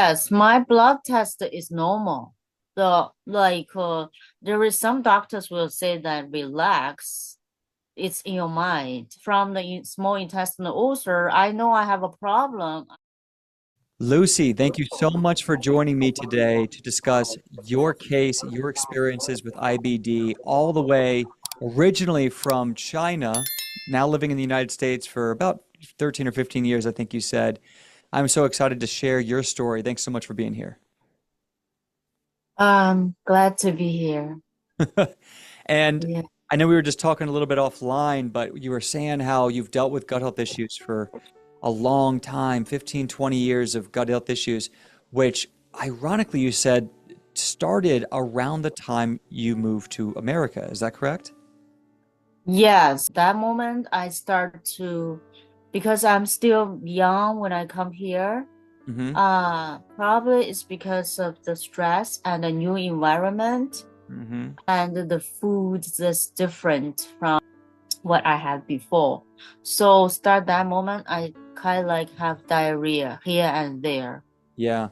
Yes, my blood test is normal. There is some doctors will say that relax, it's in your mind. From the small intestinal ulcer, I know I have a problem. Lucy, thank you so much for joining me today to discuss your case, your experiences with IBD, all the way originally from China, now living in the United States for about 13 or 15 years, I think you said. I'm so excited to share your story. Thanks so much for being here. Glad to be here. And Yeah. I know we were just talking a little bit offline, but you were saying how you've dealt with gut health issues for a long time, 15, 20 years of gut health issues, which ironically you said started around the time you moved to America. Is that correct? Yes, that moment I start to, because I'm still young when I come here. Mm-hmm. Probably it's because of the stress and the new environment Mm-hmm. and the food that's different from what I had before. So start that moment, I kind of like have diarrhea here and there. Yeah.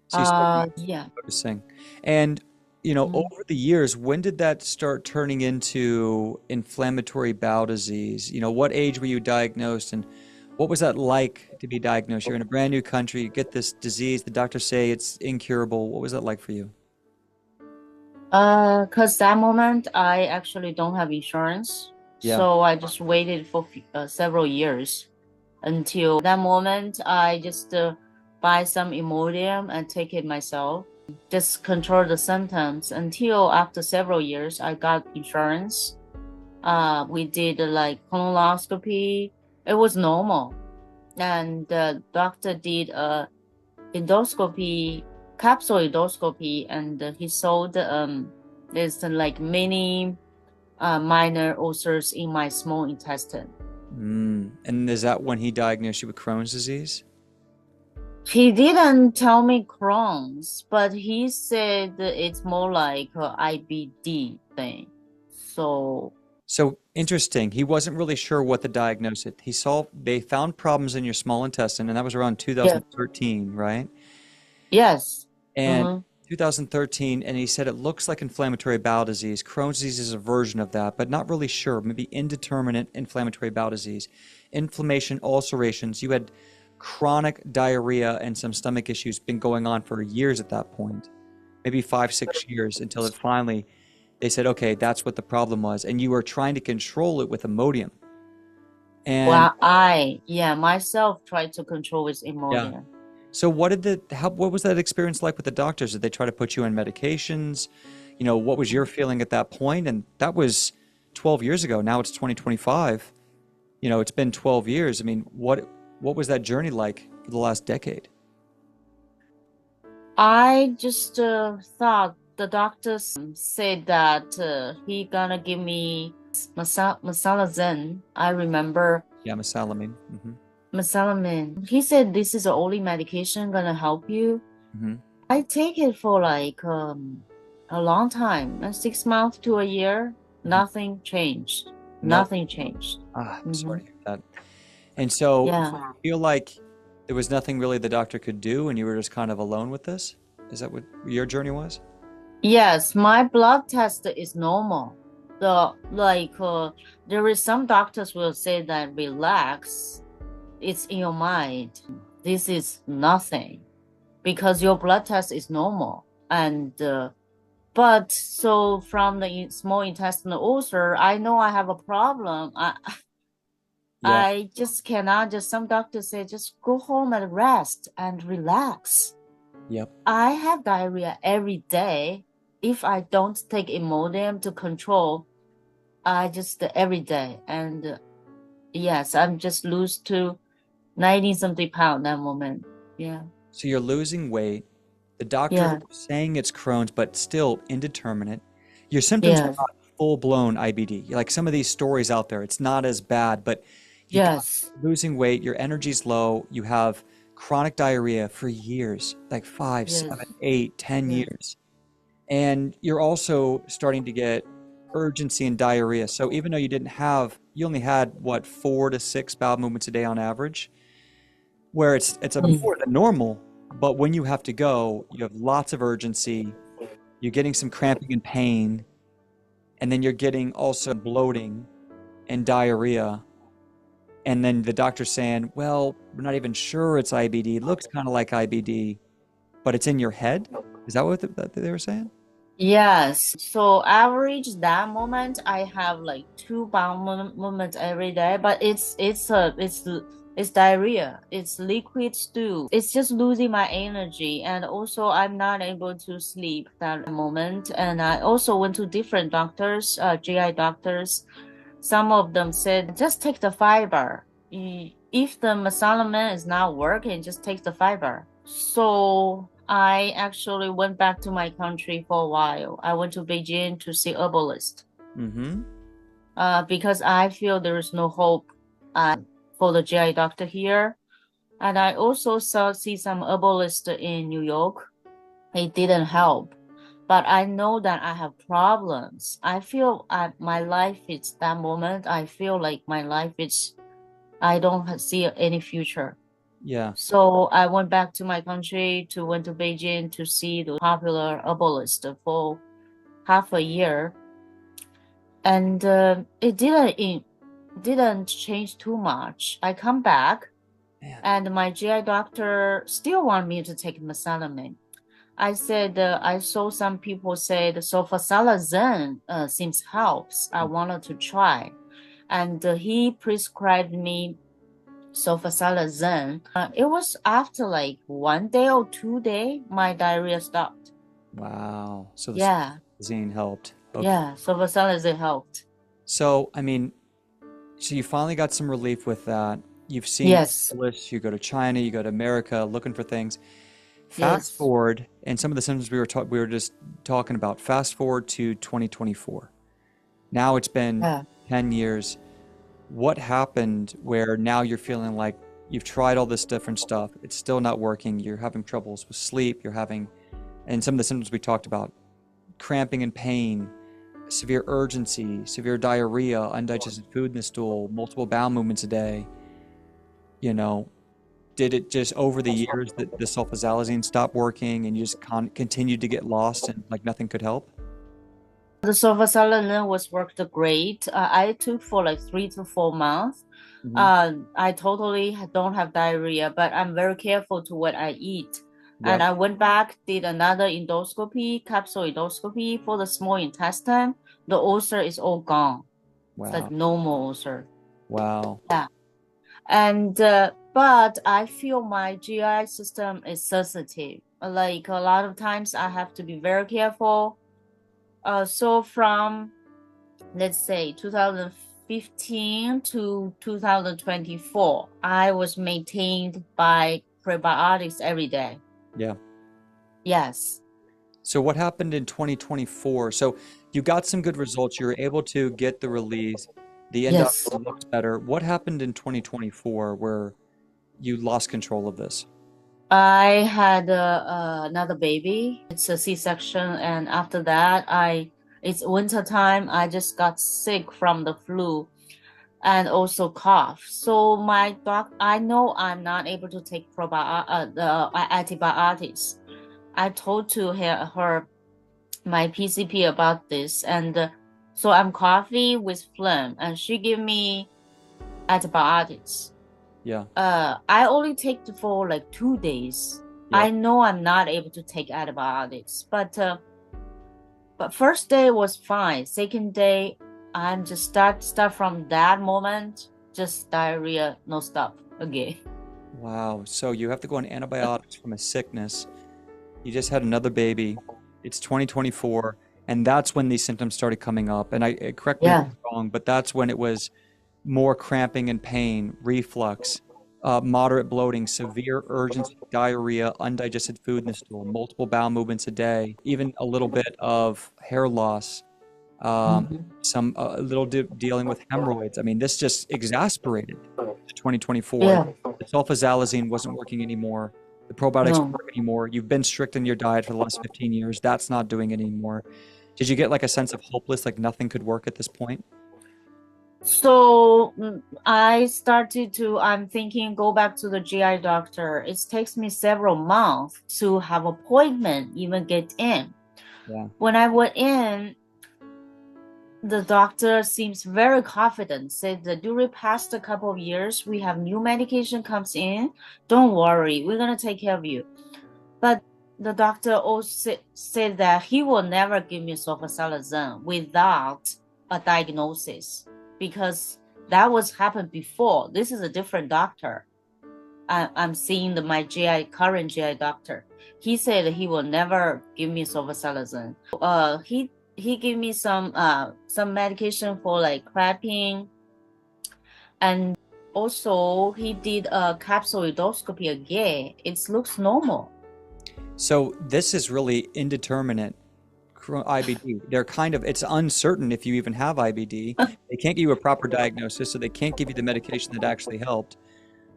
So you started Yeah. noticing. And, you know, Mm. over the years, when did that start turning into inflammatory bowel disease? You know, what age were you diagnosed and what was that like to be diagnosed? You're in a brand new country, you get this disease, the doctors say it's incurable. What was that like for you? 'Cause that moment I actually don't have insurance, Yeah. so I just waited for several years until that moment. I just buy some imodium and take it myself, just control the symptoms until after several years I got insurance. We did like colonoscopy. It was normal, and the doctor did a endoscopy, capsule endoscopy, and he saw there's like many minor ulcers in my small intestine. And is that when he diagnosed you with Crohn's disease? He didn't tell me Crohn's, but he said it's more like a IBD thing. So So interesting. He wasn't really sure what the diagnosis. He saw they found problems in your small intestine, and that was around yeah, 2013, right? yes. And Mm-hmm. 2013, and he said it looks like inflammatory bowel disease. Crohn's disease is a version of that, but not really sure. Maybe indeterminate inflammatory bowel disease. Inflammation, ulcerations. You had chronic diarrhea and some stomach issues been going on for years at that point, maybe 5, 6 years until it finally they said, okay, that's what the problem was. And you were trying to control it with Imodium. And Well, I yeah myself tried to control with yeah. Imodium. So what was that experience like with the doctors? Did they try to put you on medications? You know, what was your feeling at that point? And that was 12 years ago. Now it's 2025. You know, it's been 12 years. I mean, what was that journey like for the last decade? I just thought the doctors said that he gonna give me masala zen. I remember Yeah, mesalamine. mesalamine. He said this is the only medication gonna help you. Hmm. I take it for like a long time, 6 months to a year. Hmm. Nothing changed. No. Nothing changed. I'm sorry Hmm. to hear that. And so Yeah. you feel like there was nothing really the doctor could do and you were just kind of alone with this? Is that what your journey was? Yes, my blood test is normal. There is some doctors will say that relax, it's in your mind. This is nothing because your blood test is normal. And but so from the small intestinal ulcer, I know I have a problem. Yeah. I just cannot. Just some doctors say just go home and rest and relax. Yep. I have diarrhea every day. If I don't take Imodium to control, I just every day. And yes, I'm just lose to 90 something pound that moment. Yeah. So you're losing weight. The doctors Yeah. are saying it's Crohn's, but still indeterminate. Your symptoms are Yeah. not full-blown IBD. Like some of these stories out there, it's not as bad, but you got Yes. losing weight, your energy's low, you have chronic diarrhea for years, like five, Yes. 7, 8, 10 Yes. years. And you're also starting to get urgency and diarrhea. So even though you only had what, 4 to 6 bowel movements a day on average, where it's a Mm. more than normal, but when you have to go, you have lots of urgency, you're getting some cramping and pain, and then you're getting also bloating and diarrhea. And then the doctor's saying, well, we're not even sure it's IBD. It looks kind of like IBD, but it's in your head. Is that what they were saying? Yes. So average that moment, I have like two bowel movements every day, but it's diarrhea. It's liquid stool. It's just losing my energy, and also I'm not able to sleep that moment. And I also went to different doctors, GI doctors. Some of them said just take the fiber. If the mesalamine is not working, just take the fiber. So I actually went back to my country for a while. I went to Beijing to see herbalist. Mm-hmm. Because I feel there is no hope for the GI doctor here. And I also see some herbalist in New York. It didn't help. But I know that I have problems. I feel my life is that moment. I feel like my life is, I don't see any future. Yeah. So I went back to my country went to Beijing to see the popular herbalist for half a year, and it didn't change too much. I come back, Man. and my GI doctor still want me to take mesalamine. I said I saw some people say the sulfasalazine seems helps. I wanted to try, and he prescribed me sulfasalazine. It was after like 1 day or 2 day, my diarrhea stopped. Wow. So the Yeah, zine helped. Okay. yeah, sulfasalazine helped. So, I mean, so you finally got some relief with that. You've seen Yes, lists, you go to China, you go to America looking for things. Fast yes, forward, and some of the symptoms we were just talking about. Fast forward to 2024. Now it's been yeah. 10 years. What happened where now you're feeling like you've tried all this different stuff, it's still not working, you're having troubles with sleep, and some of the symptoms we talked about, cramping and pain, severe urgency, severe diarrhea, undigested food in the stool, multiple bowel movements a day, you know, did it just over the years that the sulfasalazine stopped working and you just continued to get lost and like nothing could help? The sulfasalazine was worked great. I took for like 3 to 4 months. Hmm. I totally don't have diarrhea, but I'm very careful to what I eat. And Yep. I went back, did another endoscopy, capsule endoscopy for the small intestine. The ulcer is all gone. It's like Wow. normal ulcer. Wow. Yeah. And but I feel my GI system is sensitive. Like a lot of times I have to be very careful. So from let's say 2015 to 2024, I was maintained by prebiotics every day. Yeah. Yes. So what happened in 2024? So you got some good results. You were able to get the release. The Yes. endoscopy looked better. What happened in 2024 where you lost control of this? I had another baby. It's a C-section, and after that, it's winter time. I just got sick from the flu and also cough. So I know I'm not able to take the antibiotics. I told to her my PCP about this, and so I'm coughing with phlegm, and she gave me antibiotics. Yeah. I only take it for like 2 days. Yep. I know I'm not able to take antibiotics, but first day was fine. Second day, I'm just start from that moment, just diarrhea, no stop again. Wow. So you have to go on antibiotics from a sickness. You just had another baby. It's 2024, and that's when these symptoms started coming up. And correct me if Yeah, I'm wrong, but that's when it was more cramping and pain, reflux, moderate bloating, severe urgency, diarrhea, undigested food in the stool, multiple bowel movements a day, even a little bit of hair loss, um, hmm, some a little dealing with hemorrhoids. I mean, this just exasperated to 2024. yeah, The sulfasalazine wasn't working anymore. The probiotics don't no. work anymore. You've been strict in your diet for the last 15 years. That's not doing it anymore. Did you get like a sense of hopeless, like nothing could work at this point? So I'm thinking go back to the GI doctor. It takes me several months to have appointment, even get in. Yeah. When I went in, the doctor seems very confident, said that during past a couple of years, we have new medication comes in. Don't worry, we're gonna take care of you. But the doctor also said that he will never give me sulfasalazine without a diagnosis because that was happened before. This is a different doctor. I'm seeing my current GI doctor. He said he will never give me sulfasalazine. He gave me some medication for like cramping, and also he did a capsule endoscopy again. It looks normal. So this is really indeterminate IBD. It's uncertain if you even have IBD. They can't give you a proper diagnosis, so they can't give you the medication that actually helped.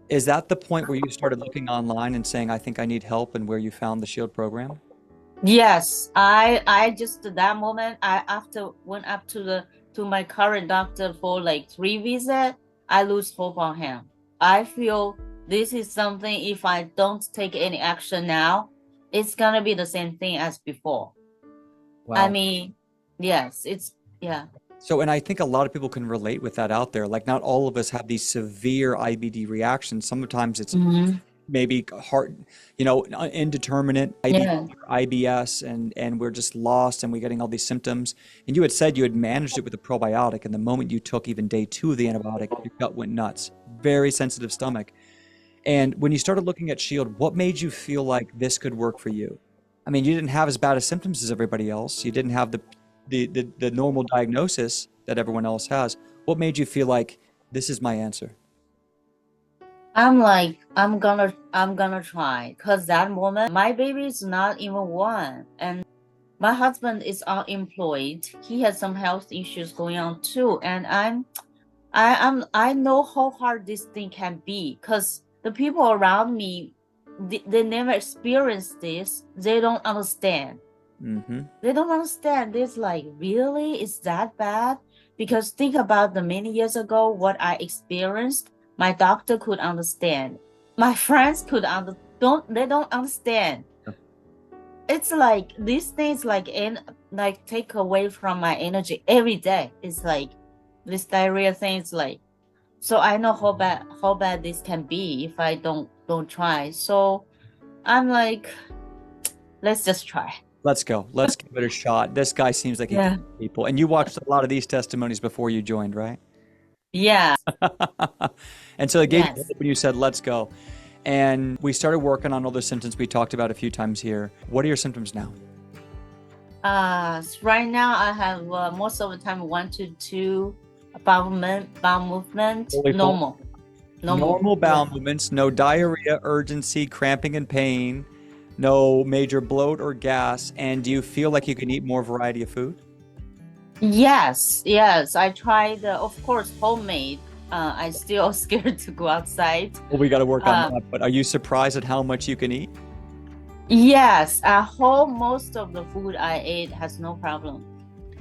Is that the point where you started looking online and saying, I think I need help, and where you found the S.H.I.E.L.D program? Yes, I just that moment I after went up to my current doctor for like 3 visits, I lose hope on him. I feel this is something if I don't take any action now, it's gonna be the same thing as before. I Wow. mean, yes, yeah. So, and I think a lot of people can relate with that out there. Like, not all of us have these severe IBD reactions. Sometimes it's Mm-hmm. maybe heart, indeterminate IBD Yeah. or IBS, and we're just lost and we're getting all these symptoms. And you had said you had managed it with a probiotic, and the moment you took even day 2 of the antibiotic, your gut went nuts. Very sensitive stomach. And when you started looking at S.H.I.E.L.D, what made you feel like this could work for you? I mean, you didn't have as bad of symptoms as everybody else. You didn't have the normal diagnosis that everyone else has. What made you feel like this is my answer? I'm like, I'm gonna try. Cause that moment, my baby is not even one. And my husband is unemployed. He has some health issues going on too. And I know how hard this thing can be. Cause the people around me, they never experienced this. They don't understand. Mm-hmm. They don't understand this, like, really? Is that bad? Because think about the many years ago, what I experienced, my doctor could understand. My friends could they don't understand. It's like these things like take away from my energy every day. It's like this diarrhea thing is like, so I know how bad this can be if I don't try. So I'm like, let's just try. Let's go. Let's give it a shot. This guy seems like he can Yeah. help people. And you watched a lot of these testimonies before you joined, right? Yeah. And so it gave you Yes. hope when you said, let's go. And we started working on all the symptoms we talked about a few times here. What are your symptoms now? Right now I have most of the time 1 to 2 bowel movement, Holy full. normal. Normal bowel Yeah. movements, no diarrhea, urgency, cramping and pain, no major bloat or gas. And do you feel like you can eat more variety of food? Yes, yes. I tried, of course, homemade. I still scared to go outside. Well, we got to work on Uh, that. But are you surprised at how much you can eat? yes, at home, most of the food I ate has no problem.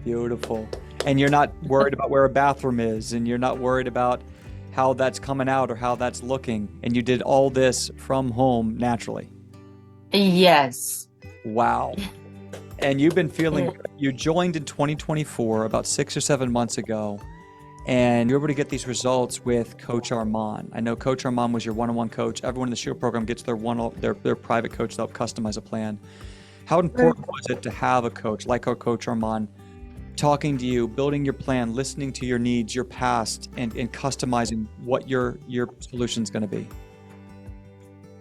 Beautiful. And you're not worried about where a bathroom is, and you're not worried about how that's coming out or how that's looking. And you did all this from home naturally. Yes. Wow. And you've been feeling Yeah. good. You joined in 2024, about 6 or 7 months ago, and you were able to get these results with Coach Armand. I know Coach Armand was your one-on-one coach. Everyone in the S.H.I.E.L.D program gets their private coach to help customize a plan. How important was it to have a coach like our Coach Armand talking to you, building your plan, listening to your needs, your past, and customizing what your solution is going to be?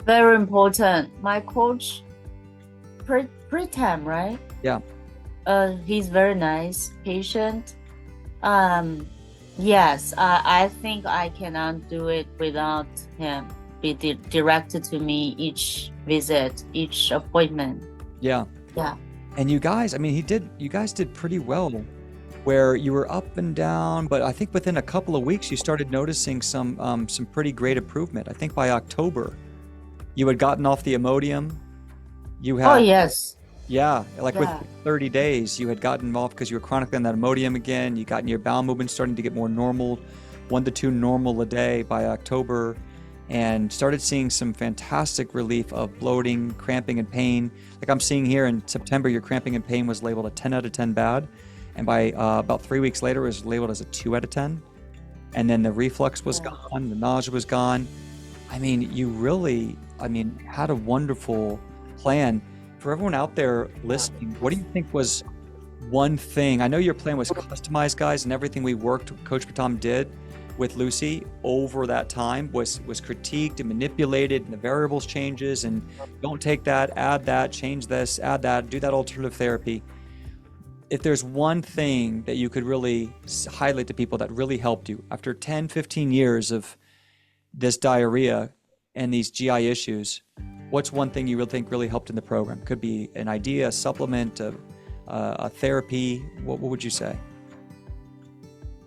Very important. My coach, Pritam, right? Yeah. He's very nice, patient. Yes, I think I cannot do it without him. Be directed to me each visit, each appointment. Yeah. Yeah. And you guys, I mean, you guys did pretty well where you were up and down, but I think within a couple of weeks you started noticing some pretty great improvement. I think by October you had gotten off the imodium. You Oh, had yes. Yeah, like with Yeah. 30 days, you had gotten involved because you were chronically on that imodium again. You got your bowel movement starting to get more normal, 1 to 2 normal a day by October, and started seeing some fantastic relief of bloating, cramping, and pain. Like I'm seeing here in September, your cramping and pain was labeled a 10 out of 10 bad, and by about 3 weeks later, it was labeled as a 2 out of 10. And then the reflux was Yeah. gone, the nausea was gone. I mean, you really, had a wonderful plan. For everyone out there listening, what do you think was one thing? I know your plan was customized, guys, and everything we worked, Coach Patam did with Lucy over that time was critiqued and manipulated, and the variables changes, and don't take that, add that, change this, add that, do that alternative therapy. If there's one thing that you could really highlight to people that really helped you after 10, 15 years of this diarrhea and these GI issues, what's one thing you really think really helped in the program? Could be an idea, a supplement, a therapy. What would you say?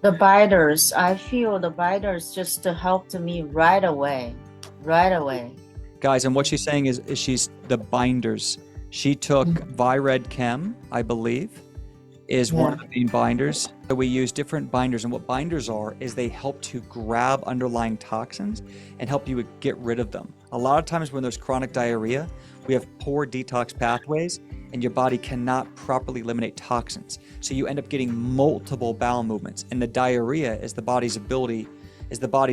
The binders, I feel the binders just helped me right away. Right away. Guys, and what she's saying is she's the binders. She took Vired Chem, I believe, is one of the main binders. So we use different binders, and what binders are is they help to grab underlying toxins and help you get rid of them. A lot of times when there's chronic diarrhea, we have poor detox pathways and your body cannot properly eliminate toxins. So you end up getting multiple bowel movements, and the diarrhea is the body's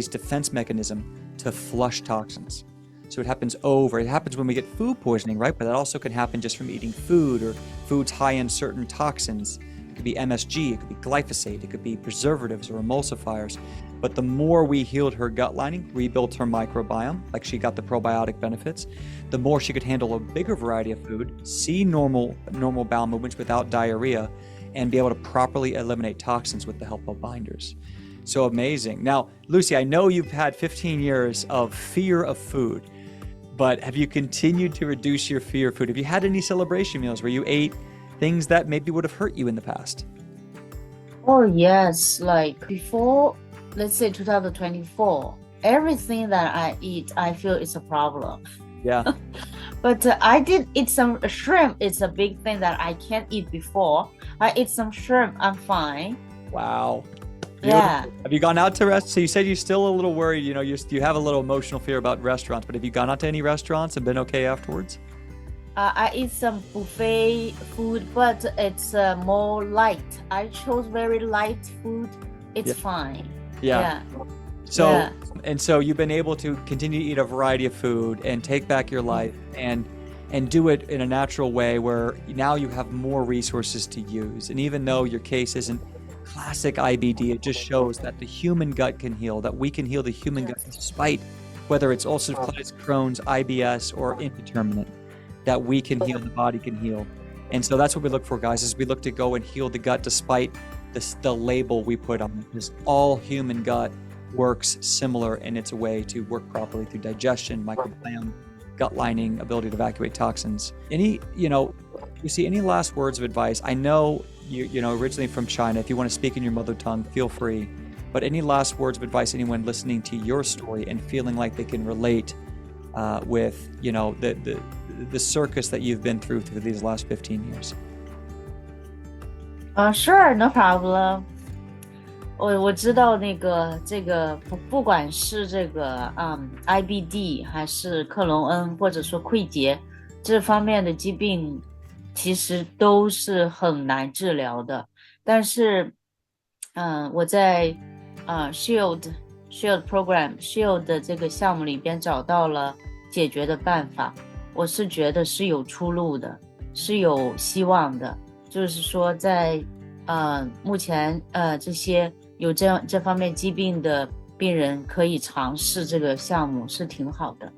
defense mechanism to flush toxins. So it happens it happens when we get food poisoning, right? But that also can happen just from eating food or foods high in certain toxins. It could be MSG, it could be glyphosate, it could be preservatives or emulsifiers. But the more we healed her gut lining, rebuilt her microbiome, like she got the probiotic benefits, the more she could handle a bigger variety of food, see normal bowel movements without diarrhea, and be able to properly eliminate toxins with the help of binders. So amazing. Now, Lucy, I know you've had 15 years of fear of food, but have you continued to reduce your fear of food? Have you had any celebration meals where you ate things that maybe would have hurt you in the past? Oh, yes. Like before, let's say 2024, everything that I eat, I feel it's a problem. Yeah. But I did eat some shrimp. It's a big thing that I can't eat before. I eat some shrimp. I'm fine. Wow. Yeah. Have you gone out to restaurants? So you said you're still a little worried, you have a little emotional fear about restaurants, but have you gone out to any restaurants and been okay afterwards? I eat some buffet food, but it's more light. I chose very light food. It's fine. Yeah. So you've been able to continue to eat a variety of food and take back your life and do it in a natural way where now you have more resources to use. And even though your case isn't classic IBD, it just shows that the human gut can heal, that we can heal the human gut despite whether it's ulcerative colitis, Crohn's, IBS, or indeterminate, that we can heal, the body can heal. And so that's what we look for, guys, is we look to go and heal the gut despite the label we put on it, because all human gut works similar, and it's a way to work properly through digestion, microbiome, gut lining, ability to evacuate toxins. Any last words of advice? I know you originally from China. If you want to speak in your mother tongue, feel free. But any last words of advice, anyone listening to your story and feeling like they can relate with, the circus that you've been through these last 15 years? Sure, no problem. 我知道这个不管是这个IBD 还是克隆恩或者说溃竭这方面的疾病，其实都是很难治疗的。但是我在S.H.I.E.L.D program S.H.I.E.L.D 的这个项目里边找到了解决的办法，我是觉得是有出路的，是有希望的。就是说在目前这些有这方面疾病的病人可以尝试这个项目是挺好的。